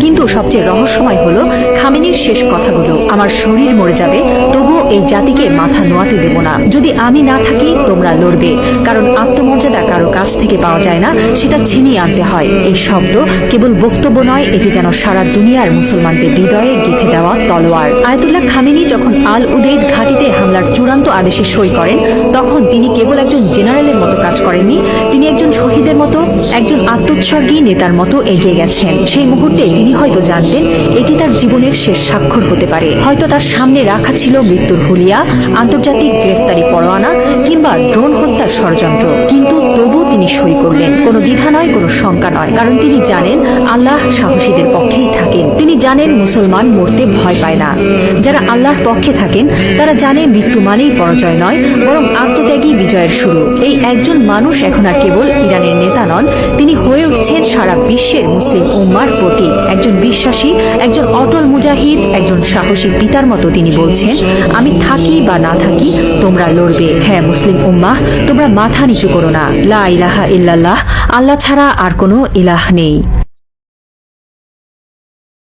কিন্তু সবচেয়ে রহস্যময় হলো খামেনির শেষ কথাগুলো, আমার শরীর মরে যাবে তবুও এই জাতিকে মাথা নোয়াতে দেব না। যদি আমি না থাকি তোমরা লড়বে, কারণ আত্মমর্যাদা কারো কাছ থেকে পাওয়া যায় না, সেটা ছিনিয়ে আনতে হয়। এই শব্দ কেবল বক্তব্য নয়, এটি যেন সারা দুনিয়ার মুসলমানদের হৃদয়ে গেঁথে দেওয়া তলোয়ার। আয়াতুল্লাহ খামেনি যখন আল উদেইদ ঘাঁটিতে হামলার চূড়ান্ত আদেশে সই করেন, তখন তিনি কেবল একজন জেনারেলের মতো কাজ করেননি, তিনি একজন শহীদের মতো, একজন আত্মোৎসর্গী নেতার মতো এগিয়ে গেছেন। সেই মুহূর্তে তিনি হয়তো জানতেন এটি তার জীবনের শেষ স্বাক্ষর হতে পারে। হয়তো তার সামনে রাখা ছিল মৃত্যুর হুলিয়া, আন্তর্জাতিক গ্রেফতারি পরোয়ানা কিংবা ড্রোন হত্যার ষড়যন্ত্র, কিন্তু তবু তিনি সই করলেন। কোনো দ্বিধা নয়, কোনো শঙ্কা নয়, কারণ তিনি জানেন আল্লাহ সাহসীদের পক্ষেই থাকেন। তিনি জানেন মুসলমান মরতে ভয় পায় না। যারা আল্লাহর পক্ষে থাকেন তারা জানে মৃত্যু মানেই পরাজয় নয়, বরং আত্মত্যাগী বিজয়ের শুরু। এই একজন মানুষ এখন আর কেবল ইরানের নেতা নন, তিনি হয়ে উঠছেন সারা বিশ্বের মুসলিম উম্মার প্রতীক। একজন বিশ্বাসী, একজন অটল মুজাহিদ, একজন সাহসী পিতার মতো তিনি বলছেন, আমি থাকি বা না থাকি তোমরা লড়বে। হ্যাঁ মুসলিম উম্মাহ, তোমরা মাথা নিচু করো না। লা ইলাহা ইল্লাল্লাহ, আল্লাহ ছাড়া আর কোনো ইলাহ নেই।